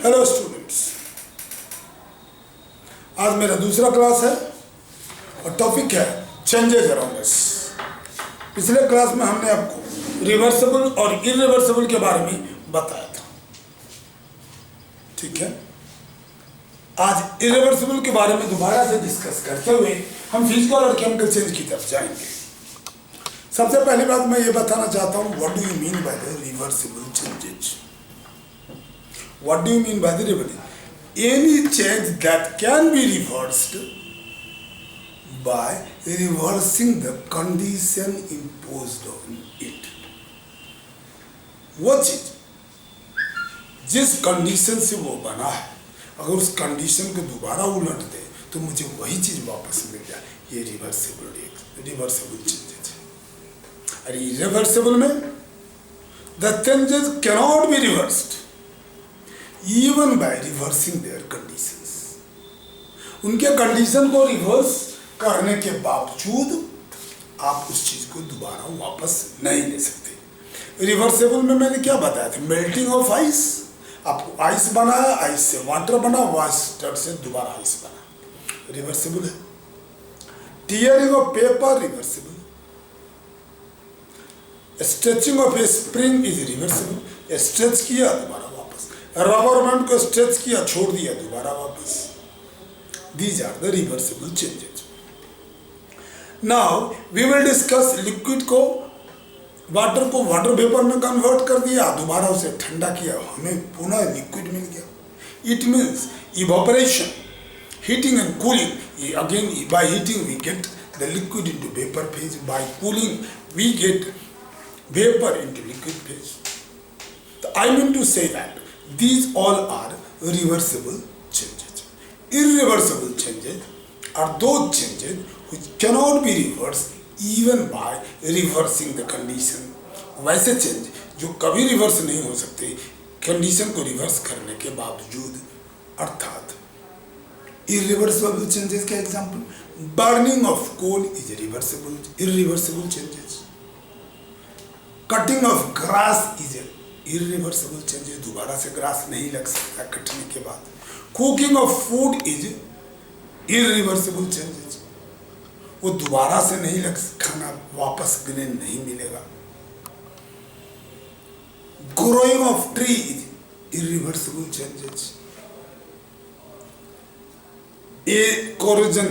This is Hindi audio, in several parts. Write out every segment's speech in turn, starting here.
हेलो स्टूडेंट्स, आज मेरा दूसरा क्लास है और टॉपिक है चेंजेस अराउंड अस। पिछले क्लास में हमने आपको रिवर्सिबल और इरिवर्सिबल के बारे में बताया था, ठीक है। आज इरिवर्सिबल के बारे में दोबारा से डिस्कस करते हुए हम फिजिकल और केमिकल चेंज की तरफ जाएंगे। सबसे पहली बात मैं ये बताना चाहता हूँ, what do you mean by the reversible changes? What do you mean by the reversible? Any change that can be reversed by reversing the condition imposed on it. वो चीज जिस कंडीशन से वो बना है, अगर उस कंडीशन को दोबारा उलट दे तो मुझे वही चीज वापस मिल जाए, ये रिवर्सिबल चेंजेस है। और इरिवर्सिबल में the changes cannot be reversed even by reversing their conditions. उनके कंडीशन को रिवर्स करने के बावजूद आप उस चीज को दोबारा वापस नहीं ले सकते। रिवर्सिबल में मैंने क्या बताया था, मेल्टिंग ऑफ आइस। आपको आइस बना है, आइस से वाटर बना, वाटर से दोबारा आइस बना, रिवर्सिबल है। Tearing of paper, reversible. Stretching of A spring is reversible. Stretch किया दोबारा वापस, रबर बैंड को स्ट्रेच किया छोड़ दिया दोबारा वापस। These are the reversible changes. Now we will discuss liquid को, वाटर को वाटर वेपर में कन्वर्ट कर दिया, दोबारा उसे ठंडा किया, हमें पुनः लिक्विड मिल गया। It means evaporation, heating and cooling. Again by heating we get the liquid into vapour phase, by cooling we get vapor into liquid phase. I mean to say that these all are reversible changes. Irreversible changes are those changes which cannot be reversed even by reversing the condition. वैसे चेंज जो कभी रिवर्स नहीं हो सकते कंडीशन को रिवर्स करने के बावजूद, अर्थात irreversible changes के example, burning of coal is irreversible changes. Cutting of grass is irreversible changes, दोबारा से ग्रास नहीं लग सकता कटने के बाद। Cooking of food is irreversible changes, वो दोबारा से नहीं लग, खाना वापस ग्रेन नहीं मिलेगा। Growing of tree is irreversible changes. A corrosion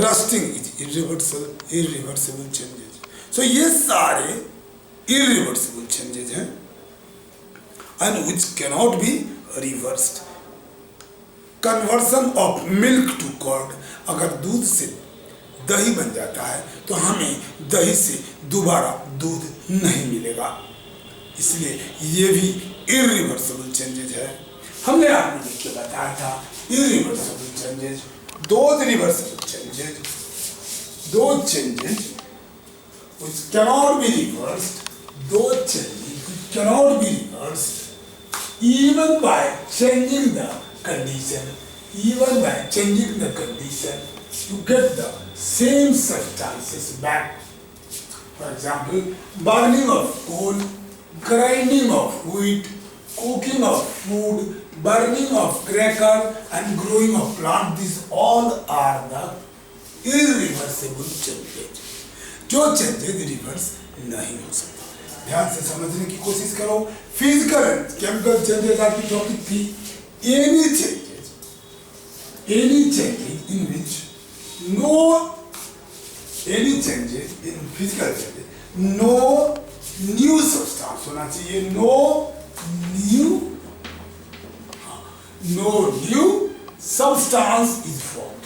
rusting is irreversible changes. So ये सारे irreversible changes हैं and which cannot be reversed. Conversion of milk to curd, अगर दूध से दही बन जाता है तो हमें दही से दोबारा दूध नहीं मिलेगा, इसलिए ये भी irreversible changes है। हमने आपको लिख के बताया था irreversible changes, those reversible changes, those changes which cannot be reversed, those changes which cannot be reversed even by changing the condition, even by changing the condition to get the same substances back. For example, burning of coal, grinding of wheat, cooking of food, burning of cracker and growing of plant, these all are the irreversible changes, जो चेंजेस रिवर्स नहीं हो सकता। ध्यान से समझने की कोशिश करो। फिजिकल एंड केमिकल चेंजेस आपकी टॉपिक थी। Any changes in which in physical changes no new substance होना चाहिए, no new substance is formed.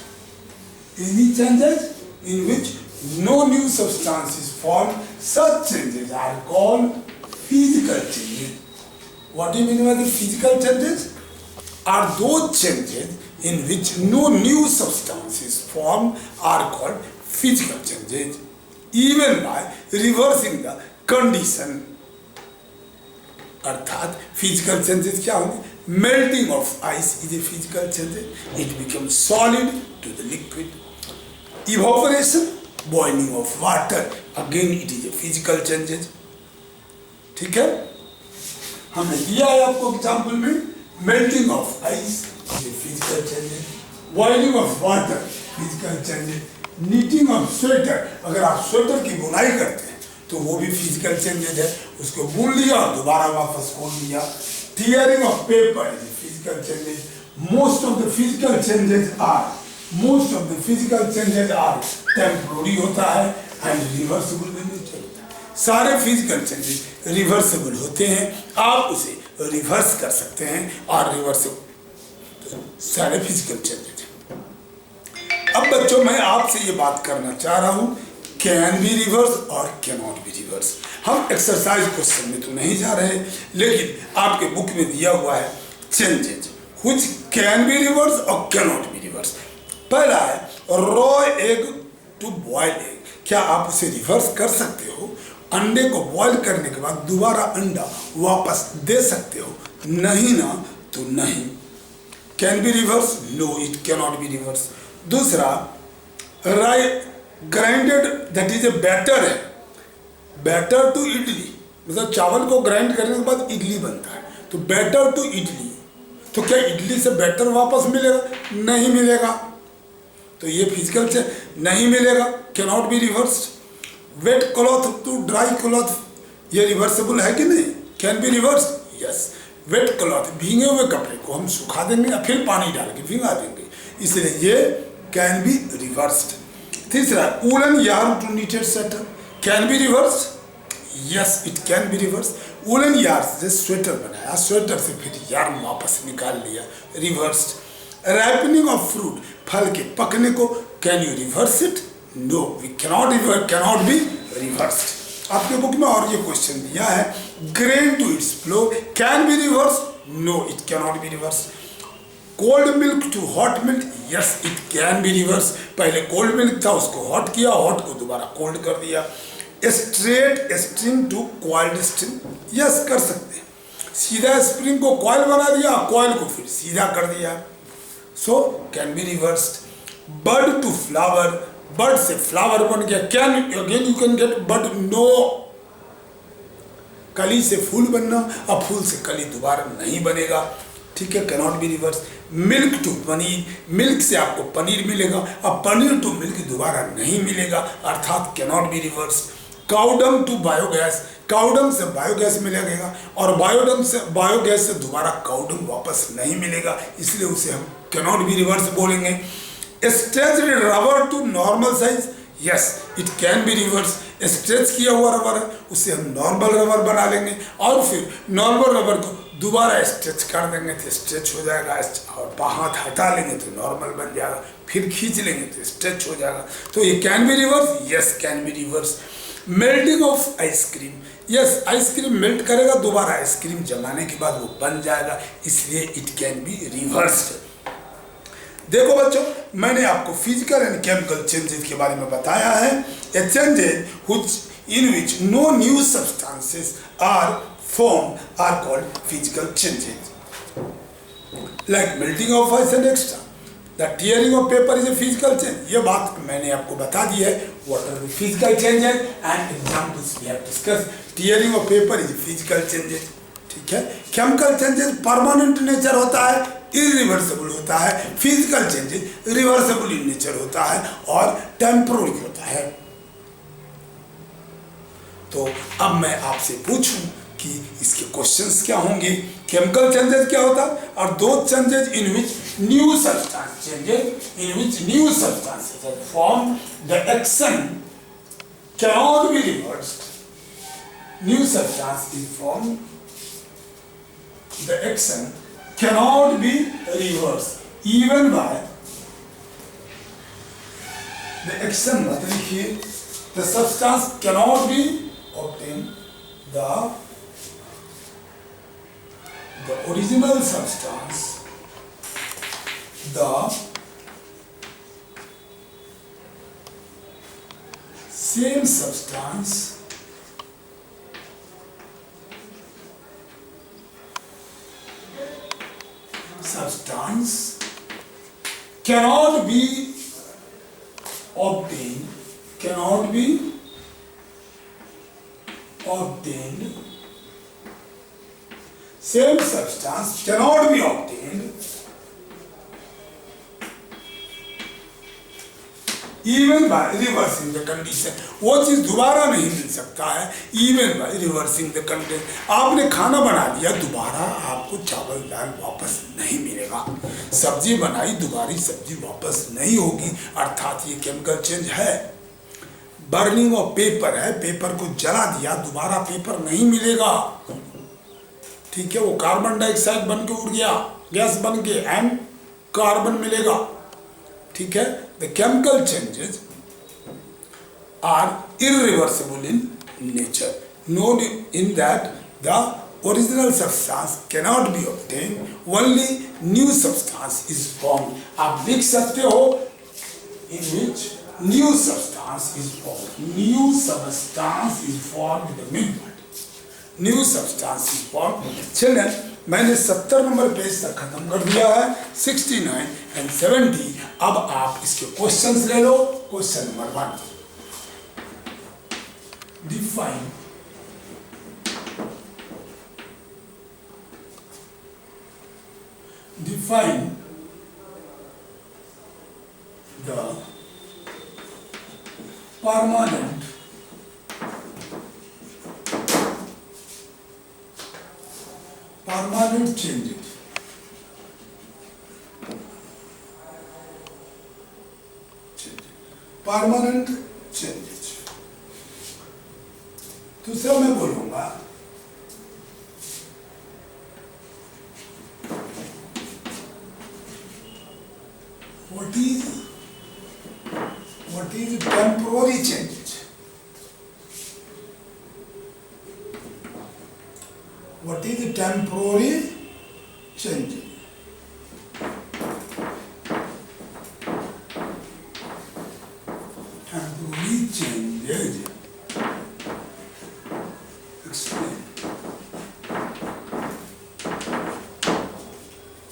Any changes in which no new substance is formed, such changes are called physical changes. What do you mean by the physical changes? Are those changes in which no new substance is formed are called physical changes, even by reversing the condition. अर्थात physical changes क्या होंगे? Melting of ice is a physical change. It becomes solid to the liquid. Evaporation, boiling of water, again it is a physical changes. ठीक है, हमने दिया है आपको एग्जाम्पल में melting of ice, ये physical changes, boiling of water, physical changes, knitting of sweater, अगर आप स्वेटर की बुनाई करते हैं तो वो भी physical changes है, उसको बुन लिया और दोबारा वापस खोल लिया. Tearing of paper is physical changes. Most of the physical changes are temporary होता है and reversible in nature होता है. सारे physical changes reversible होते हैं, आप उसे रिवर्स कर सकते हैं और रिवर्सिबल सारे फिजिकल चेंजेस. अब बच्चों मैं आपसे ये बात करना चाह रहा हूँ, कैन बी रिवर्स और कैन नॉट बी रिवर्स. हम एक्सरसाइज क्वेश्चन में तो नहीं जा रहे, लेकिन आपके बुक में दिया हुआ है changes which can be reverse और कैन नॉट बी रिवर्स. पहला है raw egg to boil egg. क्या आप उसे रिवर्स कर सकते हो? अंडे को बॉईल करने के बाद दोबारा अंडा वापस दे सकते हो? नहीं ना, तो नहीं. Can be reverse? No, it can not be reverse. दूसरा grinded that is a batter है. बैटर टू इडली, मतलब चावल को ग्राइंड करने के बाद इडली बनता है, तो बैटर टू इडली. तो क्या इडली से बैटर वापस मिलेगा? नहीं मिलेगा, तो ये फिजिकल से नहीं मिलेगा, can not be reversed. Wet cloth to dry cloth, ये रिवर्सेबल है कि नहीं? Can be reverse? Yes. Wet cloth, भीगे हुए कपड़े को हम सुखा देंगे या फिर पानी डाल के भिंगा देंगे, इसलिए ये कैन बी रिवर्स्ड. तीसरा woollen yarn to knitted sweater, can be reversed? Yes, it can be reverse. Woollen yarn से स्वेटर बनाया, स्वेटर से फिर यार्न वापस निकाल लिया, रिवर्स्ड. राइपनिंग ऑफ फ्रूट, फल के पकने को, can you reverse it? No, we cannot be reversed. आपके बुक में और ये क्वेश्चन दिया है, grain to its flour, can be reverse? No, it cannot be reversed. Cold milk to hot milk, yes it can be reverse. पहले कोल्ड मिल्क था, उसको हॉट किया, हॉट को दोबारा कोल्ड कर दिया. Straight string to coiled string, yes कर सकते हैं. सीधा स्प्रिंग को कॉइल बना दिया, कॉइल को फिर सीधा कर दिया, so can be reversed. Bird to flower, bird से फ्लावर बन गया, can again you can get bird? No. कली से फूल बनना, अब फूल से कली दोबारा नहीं बनेगा, ठीक है, can not be reverse. Milk to paneer, milk से आपको पनीर मिलेगा, अब पनीर टू मिल्क दोबारा नहीं मिलेगा, अर्थात can not be reverse. Cow dung to biogas, cow dung से बायोगैस मिलेगा और बायोगैस से दोबारा काउडम वापस नहीं मिलेगा, इसलिए उसे हम कैन नॉट बी रिवर्स बोलेंगे. Stretched rubber to normal size, yes it can be reverse. Stretch किया हुआ रबर है, उसे हम नॉर्मल रबर बना लेंगे और फिर नॉर्मल रबर को दोबारा स्ट्रेच कर देंगे तो स्ट्रेच हो जाएगा, और हाथ हटा लेंगे तो नॉर्मल बन जाएगा, फिर खींच लेंगे तो स्ट्रेच हो जाएगा, तो ये can be reverse. Yes can be reverse. Melting of ice cream, yes ice cream melt करेगा, दोबारा आइसक्रीम जमाने के बाद वो बन जाएगा, इसलिए इट कैन बी रिवर्स्ड. देखो बच्चों, मैंने आपको फिजिकल एंड केमिकल चेंजेस के बारे में बताया है. A changes which in which no new substances are formed are called physical changes, like melting of ice and extra. The tearing of paper is a physical change. ये बात मैंने आपको बता दी है. What are the physical changes and examples we have discussed. Tearing of paper is a physical changes. ठीक है. Chemical changes permanent nature होता है, irreversible होता है. Physical changes reversible in nature होता है और temporary होता है. तो अब मैं आपसे पूछूं कि इसके क्वेश्चंस क्या होंगे. केमिकल चेंजेस क्या होता है, और दो changes in which new substance, changes in which new substances are form, the action cannot be reversed. New substance is form, the action cannot be reversed even by the action. मतलब लिखिए, the substance cannot be obtain, the original substance, the same substance cannot be obtained same substance cannot be obtained even by reversing the condition. वो चीज दोबारा नहीं मिल सकता है even by reversing the condition. आपने खाना बना लिया, दोबारा आपको चावल दाल वापस नहीं मिलेगा. सब्जी बनाई, दोबारी सब्जी वापस नहीं होगी, अर्थात ये केमिकल चेंज है. बर्निंग ऑफ पेपर है, पेपर को जला दिया, दोबारा पेपर नहीं मिलेगा. ठीक है, वो कार्बन डाइऑक्साइड बन के उड़ गया, गैस बन के, एंड कार्बन मिलेगा. ठीक है, the chemical changes are irreversible in nature. Known in that the original substance cannot be obtained, only new substance is formed. आप लिख सकते हो in which new substance is formed. New substance is formed with the main part. New substance is formed. Children, मैंने 70 नंबर पेज तक खत्म कर दिया है. 69 and 70. अब आप इसके क्वेश्चंस ले लो. Question number 1, define the permanent changes. Permanent changes. दूसरा मैं बोलूंगा what is temporary changes. What is temporary change? Temporary changes. Explain.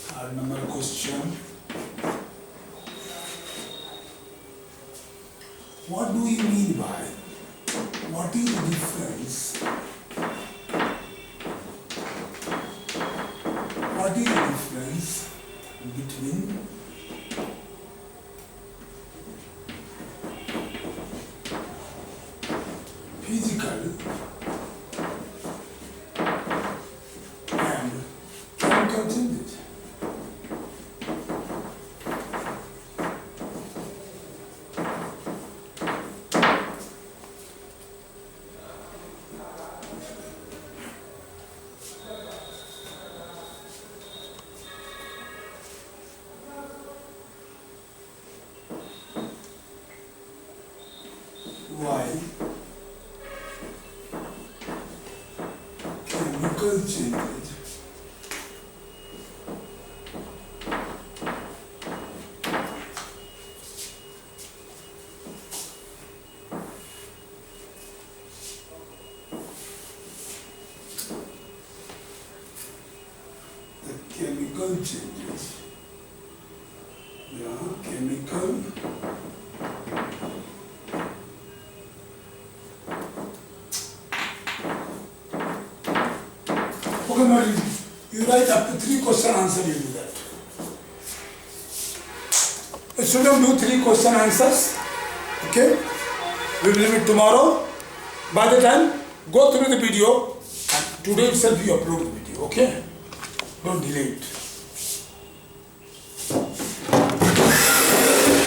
Third number question. What do we mean by? What is the difference? What is the difference between physical and chemical changes? Why chemical changes the chemical changes, chemical okay, now you write up to 3 question answer, you do that. Student, do 3 question answers. Okay, we will meet tomorrow. By the time, go through the video and today itself you upload the video. Okay, don't delay it.